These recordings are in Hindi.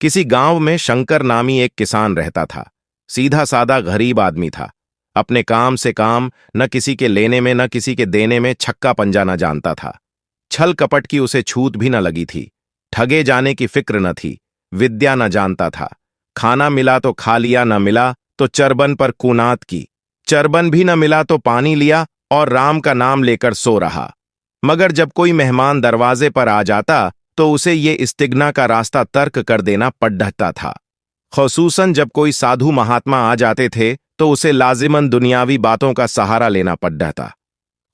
किसी गांव में शंकर नामी एक किसान रहता था। सीधा सादा गरीब आदमी था। अपने काम से काम, न किसी के लेने में न किसी के देने में छक्का पंजा न जानता था। छल कपट की उसे छूत भी न लगी थी। ठगे जाने की फिक्र न थी। विद्या न जानता था। खाना मिला तो खा लिया, न मिला तो चरबन पर कुनात की। चरबन भी न मिला तो पानी लिया और राम का नाम लेकर सो रहा। मगर जब कोई मेहमान दरवाजे पर आ जाता तो उसे ये इस्तिग्ना का रास्ता तर्क कर देना पड़ता था। ख़ुसूसन जब कोई साधु महात्मा आ जाते थे तो उसे लाजिमन दुनियावी बातों का सहारा लेना पड़ता था।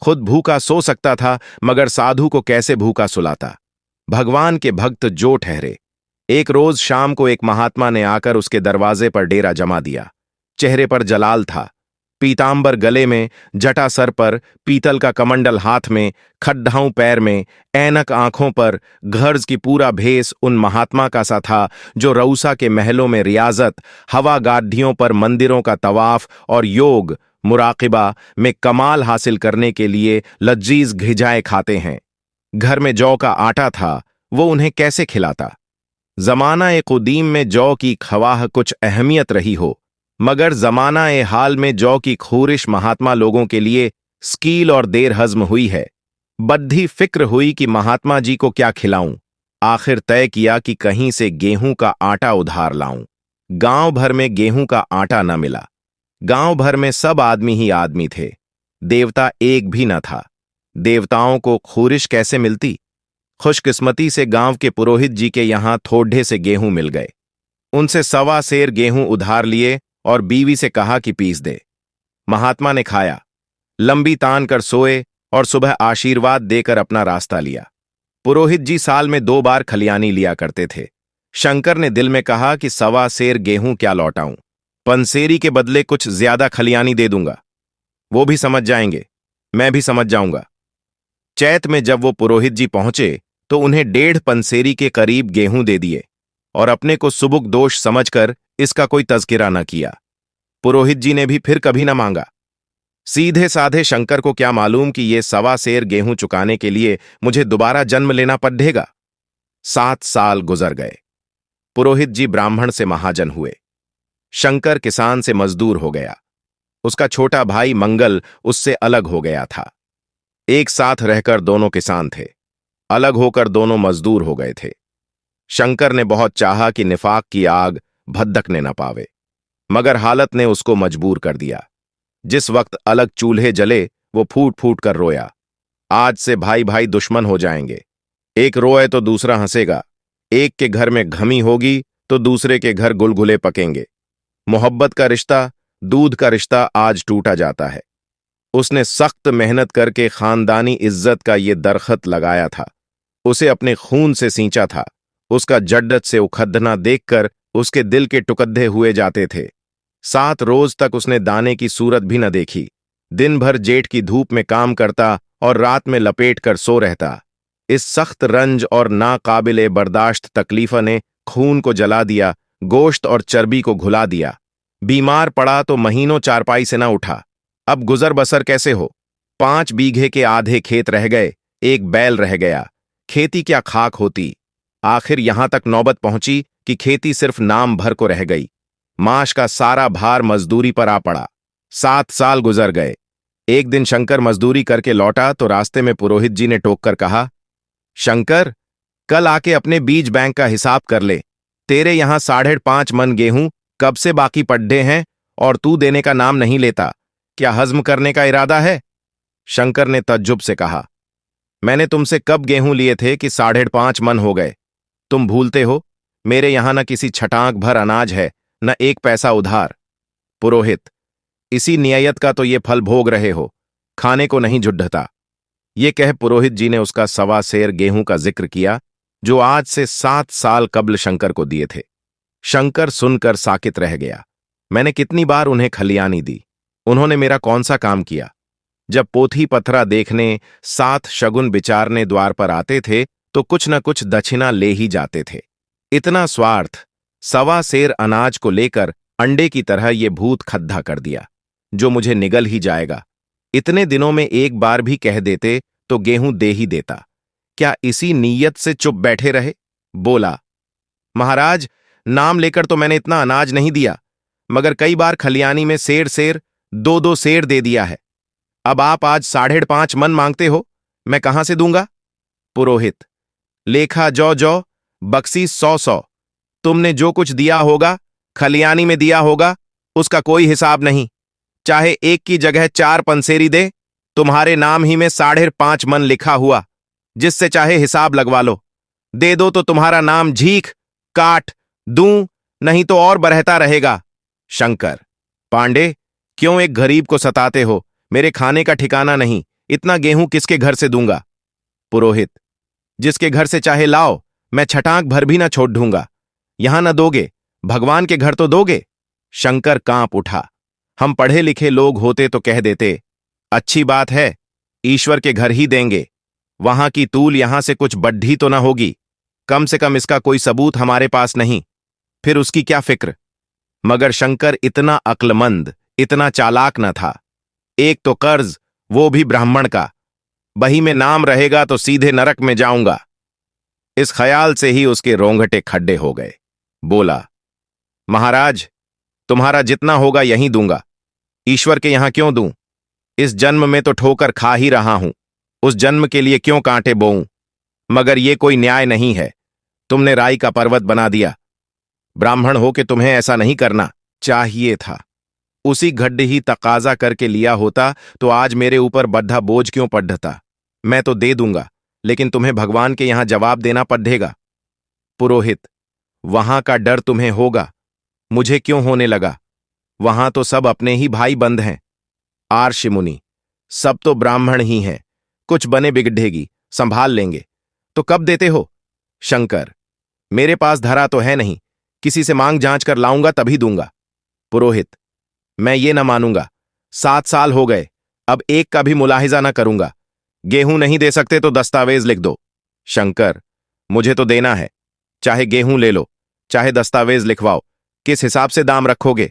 खुद भूखा सो सकता था, मगर साधु को कैसे भूखा सुलाता। भगवान के भक्त जो ठहरे। एक रोज शाम को एक महात्मा ने आकर उसके दरवाजे पर डेरा जमा दिया। चेहरे पर जलाल था। पीतांबर गले में, जटा सर पर, पीतल का कमंडल हाथ में, खड्डाऊं पैर में, ऐनक आंखों पर, गर्ज की पूरा भेस उन महात्मा का सा था जो रऊसा के महलों में रियाजत, हवा गाड्ढियों पर मंदिरों का तवाफ और योग मुराकिबा में कमाल हासिल करने के लिए लजीज घिजाए खाते हैं। घर में जौ का आटा था, वो उन्हें कैसे खिलाता। जमाना ए कुदीम में जौ की खवाह कुछ अहमियत रही हो, मगर जमाना ए हाल में जौ की खूरिश महात्मा लोगों के लिए स्कील और देर हज्म हुई है। बद्धी फिक्र हुई कि महात्मा जी को क्या खिलाऊं। आखिर तय किया कि कहीं से गेहूं का आटा उधार लाऊं। गांव भर में गेहूं का आटा न मिला। गांव भर में सब आदमी ही आदमी थे। देवता एक भी न था। देवताओं को खूरिश कैसे मिलती। खुशकिस्मती से गांव के पुरोहित जी के यहां थोड़े से गेहूं मिल गए। उनसे 1.25 सेर गेहूं उधार लिए और बीवी से कहा कि पीस दे। महात्मा ने खाया, लंबी तान कर सोए और सुबह आशीर्वाद देकर अपना रास्ता लिया। पुरोहित जी साल में 2 बार खलियानी लिया करते थे। शंकर ने दिल में कहा कि 1.25 सेर गेहूं क्या लौटाऊं, पंसेरी के बदले कुछ ज्यादा खलियानी दे दूंगा। वो भी समझ जाएंगे, मैं भी समझ जाऊंगा। चैत में जब वो पुरोहित जी पहुंचे तो उन्हें 1.5 पंसेरी के करीब गेहूं दे दिए और अपने को सुबुक दोष समझकर इसका कोई तज़किरा न किया। पुरोहित जी ने भी फिर कभी न मांगा। सीधे साधे शंकर को क्या मालूम कि ये 1.25 सेर गेहूं चुकाने के लिए मुझे दोबारा जन्म लेना पड़ेगा। 7 साल गुजर गए। पुरोहित जी ब्राह्मण से महाजन हुए। शंकर किसान से मजदूर हो गया। उसका छोटा भाई मंगल उससे अलग हो गया था। एक साथ रहकर दोनों किसान थे, अलग होकर दोनों मजदूर हो गए थे। शंकर ने बहुत चाहा कि निफाक की आग भद्दकने न पावे, मगर हालत ने उसको मजबूर कर दिया। जिस वक्त अलग चूल्हे जले वो फूट फूट कर रोया। आज से भाई भाई दुश्मन हो जाएंगे। एक रोए तो दूसरा हंसेगा। एक के घर में घमी होगी तो दूसरे के घर गुलगुले पकेंगे। मोहब्बत का रिश्ता, दूध का रिश्ता आज टूटा जाता है। उसने सख्त मेहनत करके खानदानी इज्जत का ये दरखत लगाया था। उसे अपने खून से सींचा था। उसका जड्डत से उखदना देखकर उसके दिल के टुकड़े हुए जाते थे। 7 रोज तक उसने दाने की सूरत भी न देखी। दिन भर जेठ की धूप में काम करता और रात में लपेट कर सो रहता। इस सख्त रंज और नाकाबिले बर्दाश्त तकलीफा ने खून को जला दिया, गोश्त और चर्बी को घुला दिया। बीमार पड़ा तो महीनों चारपाई से न उठा। अब गुजर बसर कैसे हो। 5 बीघे के आधे खेत रह गए, एक बैल रह गया। खेती क्या खाक होती। आखिर यहां तक नौबत पहुंची कि खेती सिर्फ नाम भर को रह गई। माश का सारा भार मजदूरी पर आ पड़ा। 7 साल गुजर गए। एक दिन शंकर मजदूरी करके लौटा तो रास्ते में पुरोहित जी ने टोक कर कहा, शंकर, कल आके अपने बीज बैंक का हिसाब कर ले। तेरे यहां 5.5 मन गेहूं कब से बाकी पड्डे हैं और तू देने का नाम नहीं लेता। क्या हज्म करने का इरादा है। शंकर ने तज्जुब से कहा, मैंने तुमसे कब गेहूं लिए थे कि 5.5 मन हो गए। तुम भूलते हो, मेरे यहां न किसी छटाक भर अनाज है, न 1 पैसा उधार। पुरोहित, इसी नियत का तो ये फल भोग रहे हो, खाने को नहीं जुड्ढता। ये कह पुरोहित जी ने उसका 1.25 सेर गेहूं का जिक्र किया जो आज से 7 साल कब्ल शंकर को दिए थे। शंकर सुनकर साकित रह गया। मैंने कितनी बार उन्हें खलियानी दी, उन्होंने मेरा कौन सा काम किया। जब पोथी पथरा देखने, 7 शगुन विचारने द्वार पर आते थे तो कुछ न कुछ दक्षिणा ले ही जाते थे। इतना स्वार्थ। 1.25 सेर अनाज को लेकर अंडे की तरह ये भूत खद्दा कर दिया जो मुझे निगल ही जाएगा। इतने दिनों में एक बार भी कह देते तो गेहूं दे ही देता। क्या इसी नीयत से चुप बैठे रहे। बोला, महाराज, नाम लेकर तो मैंने इतना अनाज नहीं दिया, मगर कई बार खलियानी में सेर सेर 2-2 सेर दे दिया है। अब आप आज 5.5 मन मांगते हो, मैं कहां से दूंगा? पुरोहित, लेखा जौ जौ, बख्शीश 100-100। तुमने जो कुछ दिया होगा, खलियानी में दिया होगा, उसका कोई हिसाब नहीं। चाहे एक की जगह 4 पंसेरी दे, तुम्हारे नाम ही में 5.5 मन लिखा हुआ, जिससे चाहे हिसाब लगवा लो। दे दो तो तुम्हारा नाम झीख काट दूं, नहीं तो और बरहता रहेगा। शंकर, पांडे, क्यों एक गरीब को सताते हो? मेरे खाने का ठिकाना नहीं, इतना गेहूं किसके घर से दूंगा? पुरोहित, जिसके घर से चाहे लाओ, मैं छटाक भर भी ना छोड़ दूंगा। यहां न दोगे, भगवान के घर तो दोगे? शंकर कांप उठा। हम पढ़े लिखे लोग होते तो कह देते, अच्छी बात है, ईश्वर के घर ही देंगे। वहां की तूल यहां से कुछ बढ़ी तो ना होगी। कम से कम इसका कोई सबूत हमारे पास नहीं, फिर उसकी क्या फिक्र? मगर शंकर इतना अक्लमंद, इतना चालाक न था। एक तो कर्ज, वो भी ब्राह्मण का। बही में नाम रहेगा तो सीधे नरक में जाऊंगा। इस ख्याल से ही उसके रोंगटे खड्डे हो गए। बोला, महाराज, तुम्हारा जितना होगा यहीं दूंगा। ईश्वर के यहां क्यों दूं? इस जन्म में तो ठोकर खा ही रहा हूं, उस जन्म के लिए क्यों कांटे बोऊं? मगर ये कोई न्याय नहीं है। तुमने राई का पर्वत बना दिया। ब्राह्मण हो के तुम्हें ऐसा नहीं करना चाहिए था। उसी गड्ढे ही तकाजा करके लिया होता तो आज मेरे ऊपर बद्धा बोझ क्यों पड़ता? मैं तो दे दूंगा, लेकिन तुम्हें भगवान के यहां जवाब देना पड़ेगा। पुरोहित, वहां का डर तुम्हें होगा, मुझे क्यों होने लगा? वहां तो सब अपने ही भाई बंद हैं। आर्षि मुनि, सब तो ब्राह्मण ही हैं, कुछ बने बिगड़ेगी, संभाल लेंगे। तो कब देते हो? शंकर, मेरे पास धरा तो है नहीं, किसी से मांग जांच कर लाऊंगा तभी दूंगा। पुरोहित, मैं ये न मानूंगा। 7 साल हो गए, अब एक का भी मुलाहिजा न करूंगा। गेहूं नहीं दे सकते तो दस्तावेज लिख दो। शंकर, मुझे तो देना है, चाहे गेहूं ले लो, चाहे दस्तावेज लिखवाओ। किस हिसाब से दाम रखोगे?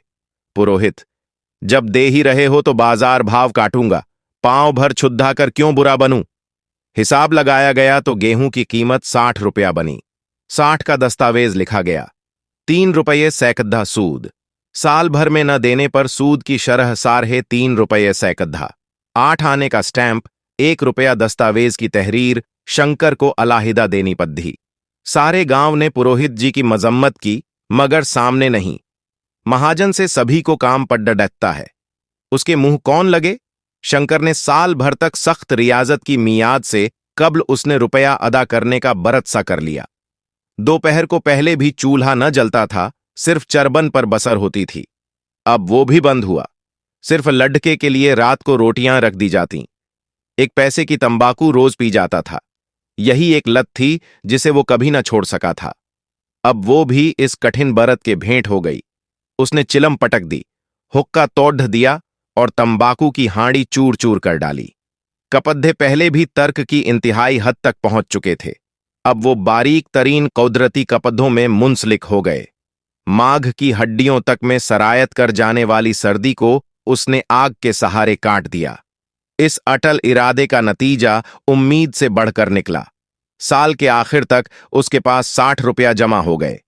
पुरोहित, जब दे ही रहे हो तो बाजार भाव काटूंगा, पांव भर छुद्धा कर क्यों बुरा बनूं? हिसाब लगाया गया तो गेहूं की कीमत 60 रुपया बनी। 60 का दस्तावेज लिखा गया। 3 रुपये सैकड़ा सूद। साल भर में न देने पर सूद की शरह 3.5 रुपये सैकड़ा। 8 आने का स्टैंप, 1 रुपया दस्तावेज की तहरीर शंकर को अलाहिदा देनी पड़ी। सारे गांव ने पुरोहित जी की मजम्मत की, मगर सामने नहीं। महाजन से सभी को काम पड़ डटता है, उसके मुंह कौन लगे? शंकर ने साल भर तक सख्त रियाजत की मियाद से कब्ल उसने रुपया अदा करने का बरत सा कर लिया। दोपहर को पहले भी चूल्हा न जलता था, सिर्फ चरबन पर बसर होती थी। अब वो भी बंद हुआ। सिर्फ लड्डके के लिए रात को रोटियां रख दी जाती। 1 पैसे की तंबाकू रोज पी जाता था। यही एक लत थी जिसे वो कभी न छोड़ सका था। अब वो भी इस कठिन बरत के भेंट हो गई। उसने चिलम पटक दी, हुक्का तोड़ दिया और तंबाकू की हांडी चूर चूर कर डाली। कपद्धे पहले भी तर्क की इंतहाई हद तक पहुंच चुके थे। अब वो बारीक तरीन कुदरती कपद्धों में मुंसलिक हो गए। माघ की हड्डियों तक में सरायत कर जाने वाली सर्दी को उसने आग के सहारे काट दिया। इस अटल इरादे का नतीजा उम्मीद से बढ़कर निकला। साल के आखिर तक उसके पास 60 रुपया जमा हो गए।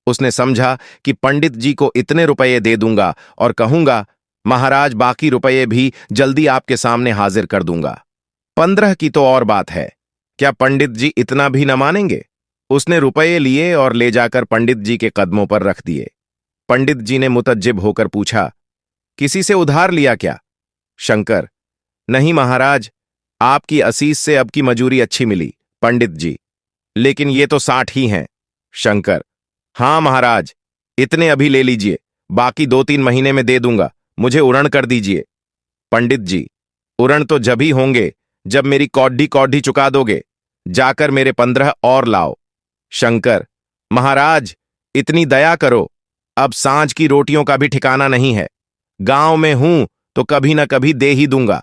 उसने समझा कि पंडित जी को इतने रुपये दे दूंगा और कहूंगा, महाराज बाकी रुपये भी जल्दी आपके सामने हाजिर कर दूंगा। 15 की तो और बात है, क्या पंडित जी इतना भी न मानेंगे? उसने रुपये लिए और ले जाकर पंडित जी के कदमों पर रख दिए। पंडित जी ने मुतज्जिब होकर पूछा, किसी से उधार लिया क्या? शंकर, नहीं महाराज, आपकी असीस से अब की मजूरी अच्छी मिली। पंडित जी, लेकिन ये तो 60 ही हैं। शंकर, हां महाराज, इतने अभी ले लीजिए, बाकी 2-3 महीने में दे दूंगा, मुझे उरण कर दीजिए। पंडित जी, उरण तो जब ही होंगे जब मेरी कौडी कौडी चुका दोगे। जाकर मेरे 15 और लाओ। शंकर, महाराज इतनी दया करो, अब सांझ की रोटियों का भी ठिकाना नहीं है। गांव में हूं तो कभी न कभी दे ही दूंगा।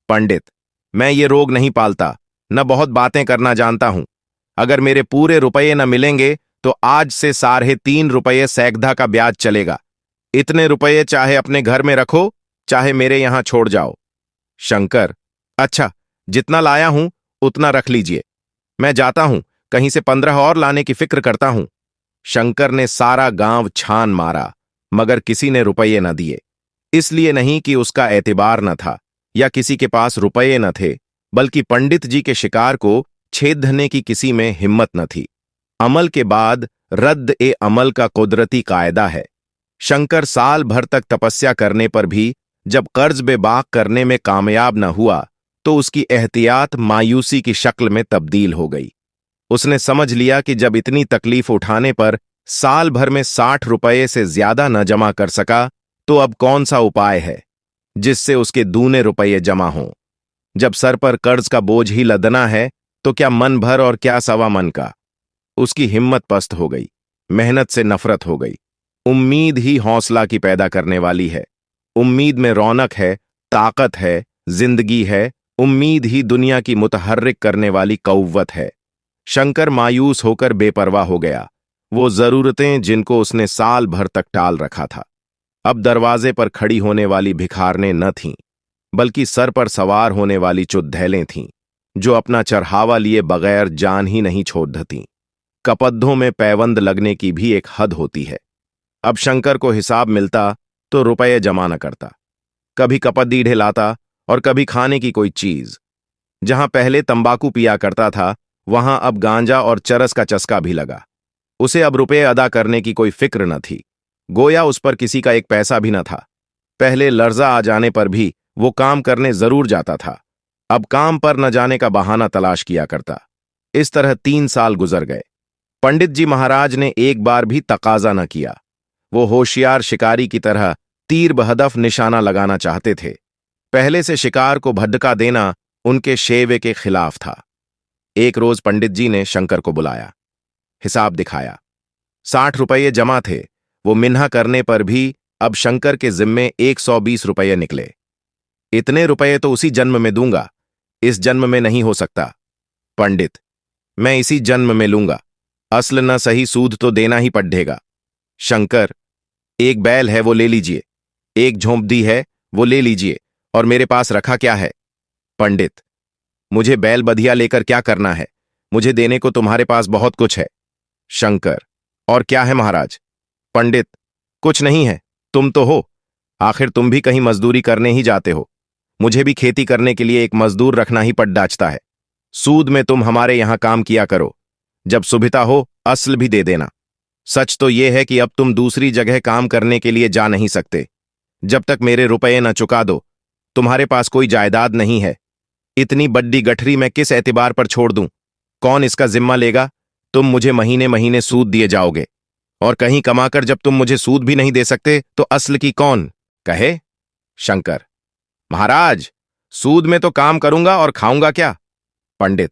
पंडित, मैं ये रोग नहीं पालता, न बहुत बातें करना जानता हूं। अगर मेरे पूरे रुपये न मिलेंगे तो आज से 3.5 रुपये सैकड़ा का ब्याज चलेगा। इतने रुपये चाहे अपने घर में रखो, चाहे मेरे यहां छोड़ जाओ। शंकर, अच्छा, जितना लाया हूं उतना रख लीजिए। मैं जाता हूं, कहीं से 15 और लाने की फिक्र करता हूं। शंकर ने सारा गांव छान मारा, मगर किसी ने रुपये न दिए। इसलिए नहीं कि उसका एतबार न था या किसी के पास रुपये न थे, बल्कि पंडित जी के शिकार को छेदने की किसी में हिम्मत न थी। अमल के बाद रद्द ए अमल का कुदरती कायदा है। शंकर साल भर तक तपस्या करने पर भी जब कर्ज बेबाक करने में कामयाब न हुआ तो उसकी एहतियात मायूसी की शक्ल में तब्दील हो गई। उसने समझ लिया कि जब इतनी तकलीफ उठाने पर साल भर में 60 रुपये से ज्यादा न जमा कर सका तो अब कौन सा उपाय है जिससे उसके दूने रुपये जमा हों। जब सर पर कर्ज का बोझ ही लदना है तो क्या मन भर और क्या सवा मन का। उसकी हिम्मत पस्त हो गई, मेहनत से नफरत हो गई। उम्मीद ही हौसला की पैदा करने वाली है। उम्मीद में रौनक है, ताकत है, जिंदगी है। उम्मीद ही दुनिया की मुतहर्रिक करने वाली कौव्वत है। शंकर मायूस होकर बेपरवाह हो गया। वो जरूरतें जिनको उसने साल भर तक टाल रखा था अब दरवाजे पर खड़ी होने वाली भिखारनें न थीं, बल्कि सर पर सवार होने वाली चुड़ैलें थीं, जो अपना चरहावा लिए बगैर जान ही नहीं छोड़ती। कपद्धों में पैबंद लगने की भी एक हद होती है। अब शंकर को हिसाब मिलता तो रुपये जमा न करता। कभी कपद्दीढ़े लाता और कभी खाने की कोई चीज। जहां पहले तंबाकू पिया करता था वहां अब गांजा और चरस का चस्का भी लगा। उसे अब रुपये अदा करने की कोई फिक्र न थी, गोया उस पर किसी का एक पैसा भी न था। पहले लर्जा आ जाने पर भी वो काम करने जरूर जाता था, अब काम पर न जाने का बहाना तलाश किया करता। इस तरह 3 साल गुजर गए। पंडित जी महाराज ने एक बार भी तकाजा न किया। वो होशियार शिकारी की तरह तीर बहदफ निशाना लगाना चाहते थे। पहले से शिकार को भटका देना उनके शेवे के खिलाफ था। एक रोज पंडित जी ने शंकर को बुलाया, हिसाब दिखाया। 60 रुपये जमा थे। वो मिन्हा करने पर भी अब शंकर के जिम्मे 120 रुपये निकले। इतने रुपये तो उसी जन्म में दूंगा, इस जन्म में नहीं हो सकता। पंडित, मैं इसी जन्म में लूंगा, असल न सही सूद तो देना ही पड़ेगा। शंकर, एक बैल है वो ले लीजिए, एक झोंपड़ी है वो ले लीजिए, और मेरे पास रखा क्या है? पंडित, मुझे बैल बधिया लेकर क्या करना है? मुझे देने को तुम्हारे पास बहुत कुछ है। शंकर, और क्या है महाराज? पंडित, कुछ नहीं है, तुम तो हो, आखिर तुम भी कहीं मजदूरी करने ही जाते हो। मुझे भी खेती करने के लिए एक मजदूर रखना ही पड़ डाचता है। सूद में तुम हमारे यहां काम किया करो, जब सुविधा हो असल भी दे देना। सच तो यह है कि अब तुम दूसरी जगह काम करने के लिए जा नहीं सकते। जब तक मेरे रुपये न चुका दो, तुम्हारे पास कोई जायदाद नहीं है। इतनी बड्डी गठरी मैं किस एतबार पर छोड़ दूं? कौन इसका जिम्मा लेगा? तुम मुझे महीने महीने सूद दिए जाओगे, और कहीं कमाकर जब तुम मुझे सूद भी नहीं दे सकते तो असल की कौन कहे? शंकर, महाराज, सूद में तो काम करूंगा और खाऊंगा क्या? पंडित,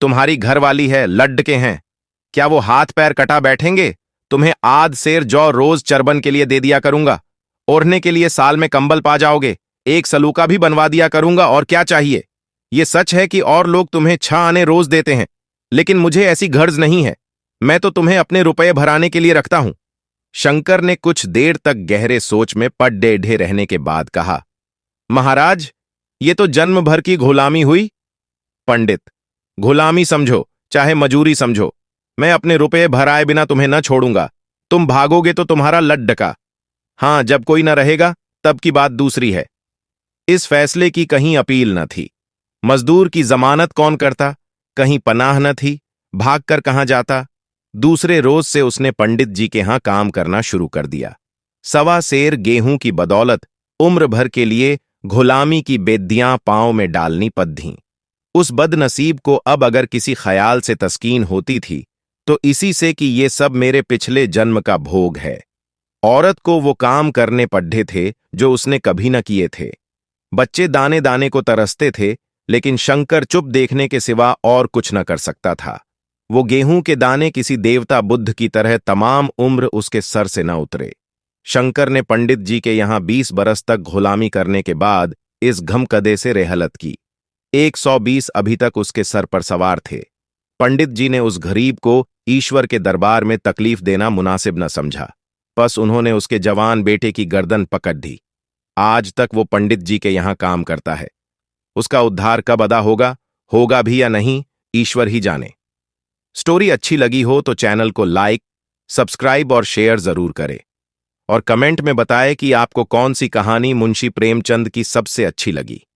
तुम्हारी घरवाली है, लड्ड के हैं, क्या वो हाथ पैर कटा बैठेंगे? तुम्हें आध सेर जौ रोज चरबन के लिए दे दिया करूंगा, ओढ़ने के लिए साल में कंबल पा जाओगे, एक सलूका भी बनवा दिया करूंगा, और क्या चाहिए? ये सच है कि और लोग तुम्हें 6 आने रोज देते हैं, लेकिन मुझे ऐसी गर्ज नहीं है। मैं तो तुम्हें अपने रुपये भराने के लिए रखता हूं। शंकर ने कुछ देर तक गहरे सोच में पड़े रहने के बाद कहा, महाराज, ये तो जन्म भर की गुलामी हुई। पंडित, गुलामी समझो चाहे मजूरी समझो, मैं अपने रुपये भराए बिना तुम्हें न छोड़ूंगा। तुम भागोगे तो तुम्हारा लड्ड का। हां, जब कोई न रहेगा तब की बात दूसरी है। इस फैसले की कहीं अपील न थी। मजदूर की जमानत कौन करता? कहीं पनाह न थी, भागकर कहां जाता? दूसरे रोज से उसने पंडित जी के यहां काम करना शुरू कर दिया। 1.25 सेर गेहूं की बदौलत उम्र भर के लिए गुलामी की बेदियां पांव में डालनी पद्धीं। उस बदनसीब को अब अगर किसी ख्याल से तस्कीन होती थी तो इसी से कि ये सब मेरे पिछले जन्म का भोग है। औरत को वो काम करने पड़े थे जो उसने कभी न किए थे। बच्चे दाने दाने को तरसते थे, लेकिन शंकर चुप देखने के सिवा और कुछ न कर सकता था। वो गेहूं के दाने किसी देवता बुद्ध की तरह तमाम उम्र उसके सर से न उतरे। शंकर ने पंडित जी के यहां 20 बरस तक गुलामी करने के बाद इस घमकदे से रेहलत की। 120 अभी तक उसके सर पर सवार थे। पंडित जी ने उस गरीब को ईश्वर के दरबार में तकलीफ देना मुनासिब न समझा, बस उन्होंने उसके जवान बेटे की गर्दन पकड़ दी। आज तक वो पंडित जी के यहां काम करता है। उसका उद्धार कब अदा होगा भी या नहीं, ईश्वर ही जाने। स्टोरी अच्छी लगी हो तो चैनल को लाइक, सब्सक्राइब और शेयर जरूर करें और कमेंट में बताएं कि आपको कौन सी कहानी मुंशी प्रेमचंद की सबसे अच्छी लगी।